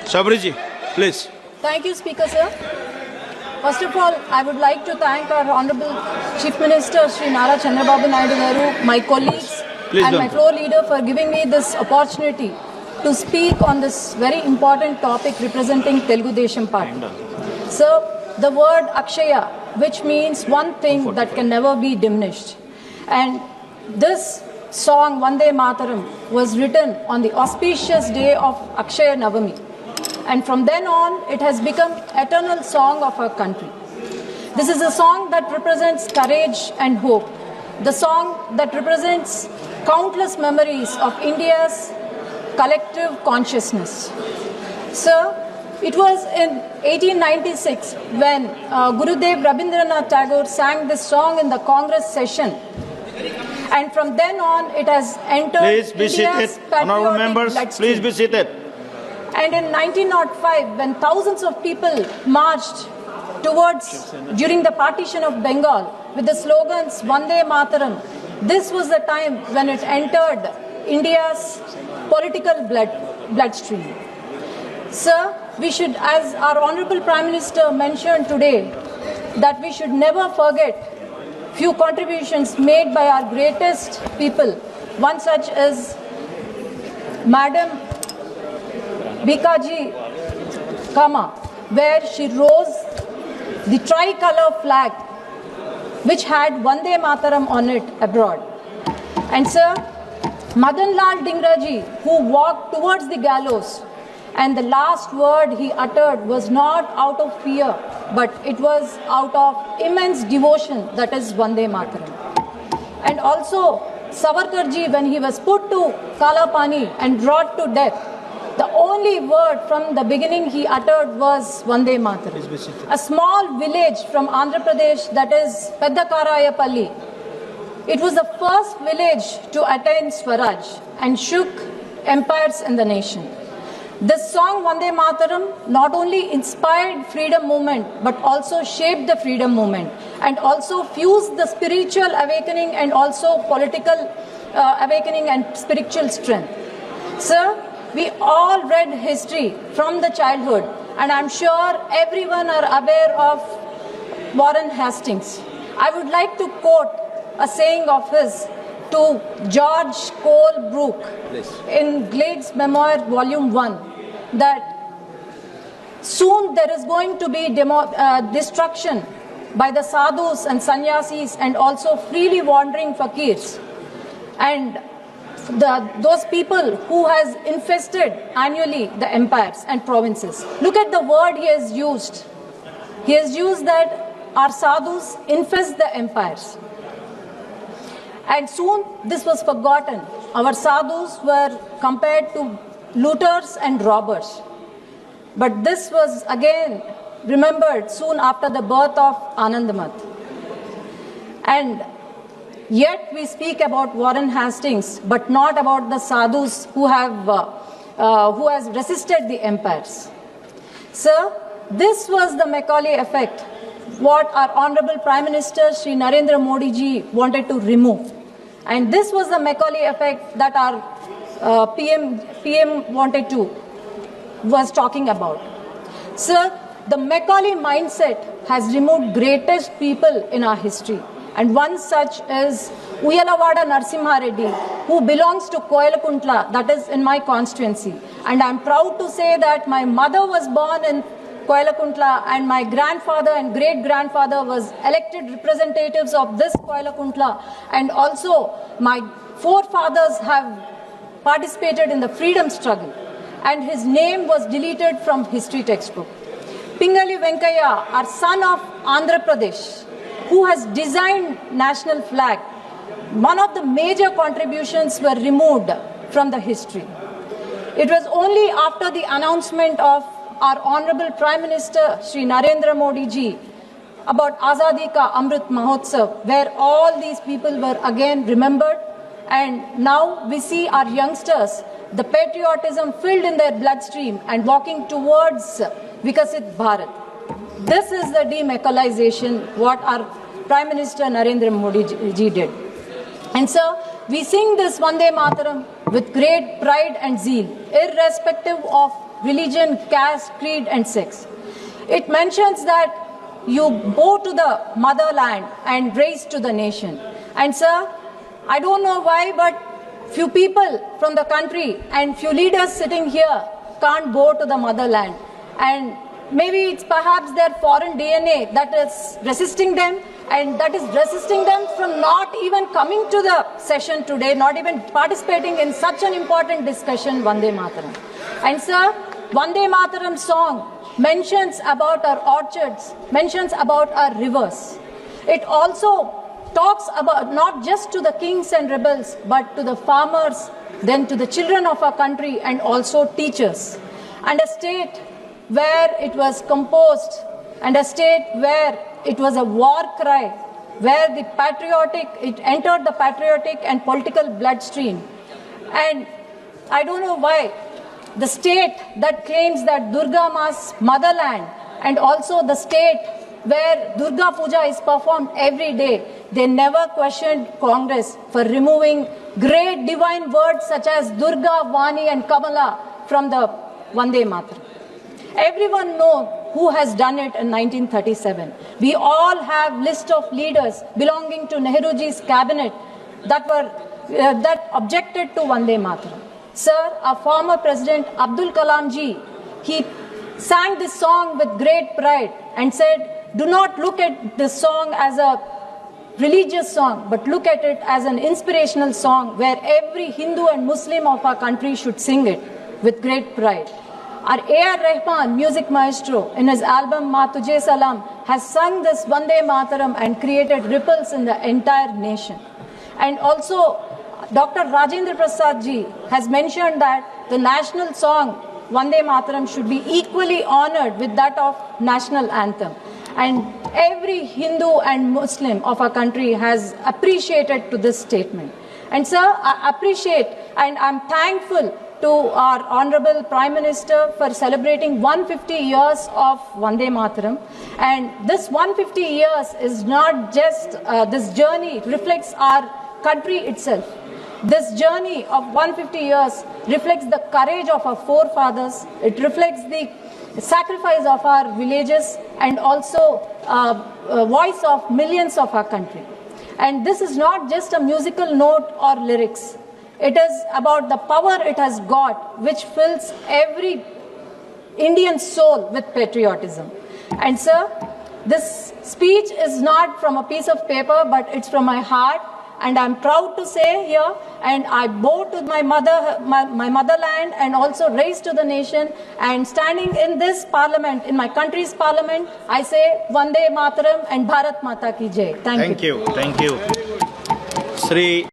Sabriji, please. Thank you, Speaker, sir. First of all, I would like to thank our Honorable Chief Minister, Sri Nara Chandrababu Naidu Garu, my colleagues and my floor leader for giving me this opportunity to speak on this very important topic representing Telugu Desam Party. Sir, the word Akshaya, which means one thing that can never be diminished. And this song, Vande Mataram, was written on the auspicious day of Akshaya Navami. And from then on, it has become eternal song of our country. This is a song that represents courage and hope. The song that represents countless memories of India's collective consciousness. Sir, it was in 1896 when Gurudev Rabindranath Tagore sang this song in the Congress session. And from then on, it has entered Please be India's seated. Honorable members, please be seated. And in 1905, when thousands of people marched during the partition of Bengal with the slogans Vande Mataram, this was the time when it entered India's political bloodstream. Sir, we should, as our Honorable Prime Minister mentioned today, that we should never forget few contributions made by our greatest people. One such is Madam Bikaji Kama, where she rose the tricolor flag which had Vande Mataram on it abroad. And sir, Madan Lal Dingraji, who walked towards the gallows, and the last word he uttered was not out of fear, but it was out of immense devotion, that is Vande Mataram. And also Savarkarji, when he was put to Kalapani and brought to death, the only word from the beginning he uttered was Vande Mataram. A small village from Andhra Pradesh, that is Peddakarayapalli. It was the first village to attain Swaraj and shook empires in the nation. This song Vande Mataram not only inspired freedom movement but also shaped the freedom movement and also fused the spiritual awakening and also political awakening and spiritual strength. Sir, we all read history from the childhood, and I'm sure everyone are aware of Warren Hastings. I would like to quote a saying of his to George Cole Brooke in Glade's Memoir, Volume 1, that soon there is going to be destruction by the sadhus and sannyasis and also freely wandering fakirs. And those people who has infested annually the empires and provinces. Look at the word he has used. He has used that our sadhus infest the empires. And soon this was forgotten. Our sadhus were compared to looters and robbers. But this was again remembered soon after the birth of Anandamath. And yet we speak about Warren Hastings, but not about the sadhus who has resisted the empires. Sir, this was the Macaulay effect, what our Honorable Prime Minister Sri Narendra Modi ji wanted to remove. And this was the Macaulay effect that our PM was talking about. Sir, the Macaulay mindset has removed greatest people in our history. And one such is Uyalavada Narasimha Reddy, who belongs to Koyalakuntla, that is in my constituency. And I'm proud to say that my mother was born in Koyalakuntla and my grandfather and great-grandfather was elected representatives of this Koyalakuntla. And also my forefathers have participated in the freedom struggle. And his name was deleted from history textbook. Pingali Venkaya, our son of Andhra Pradesh, who has designed national flag, one of the major contributions were removed from the history. It was only after the announcement of our Honorable Prime Minister Sri Narendra Modi ji about Azadi Ka Amrit Mahotsav, where all these people were again remembered, and now we see our youngsters, the patriotism filled in their bloodstream and walking towards Vikasit Bharat. This is the demacalization what our Prime Minister Narendra Modi ji did. And sir, we sing this Vande Mataram with great pride and zeal, irrespective of religion, caste, creed, and sex. It mentions that you bow to the motherland and raise to the nation. And sir, I don't know why, but few people from the country and few leaders sitting here can't bow to the motherland. And maybe it's perhaps their foreign DNA that is resisting them, and that is resisting them from not even coming to the session today, not even participating in such an important discussion, Vande Mataram. And sir, Vande Mataram song mentions about our orchards, mentions about our rivers. It also talks about not just to the kings and rebels, but to the farmers, then to the children of our country, and also teachers. And a state where it was composed, and a state where it was a war cry, where it entered the patriotic and political bloodstream. And I don't know why the state that claims that Durga Ma's motherland, and also the state where Durga Puja is performed every day, they never questioned Congress for removing great divine words such as Durga, Vani and Kamala from the Vande Mataram. Everyone knows who has done it in 1937. We all have list of leaders belonging to Nehruji's cabinet that objected to Vande Mataram. Sir, our former President Abdul Kalam ji, he sang this song with great pride and said, do not look at this song as a religious song, but look at it as an inspirational song where every Hindu and Muslim of our country should sing it with great pride. Our A.R. Rahman, music maestro, in his album Ma Tujhe Salam, has sung this Vande Mataram and created ripples in the entire nation. And also, Dr. Rajendra Prasad ji has mentioned that the national song Vande Mataram should be equally honored with that of national anthem. And every Hindu and Muslim of our country has appreciated to this statement. And sir, I appreciate and I'm thankful to our Honorable Prime Minister for celebrating 150 years of Vande Mataram. And this 150 years is not just, this journey reflects our country itself. This journey of 150 years reflects the courage of our forefathers. It reflects the sacrifice of our villages and also voice of millions of our country. And this is not just a musical note or lyrics. It is about the power it has got, which fills every Indian soul with patriotism. And sir, this speech is not from a piece of paper, but it's from my heart. And I'm proud to say here, and I bow to my motherland and also raise to the nation. And standing in this parliament, in my country's parliament, I say Vande Mataram and Bharat Mata Ki Jai. Thank you. Thank you. Sri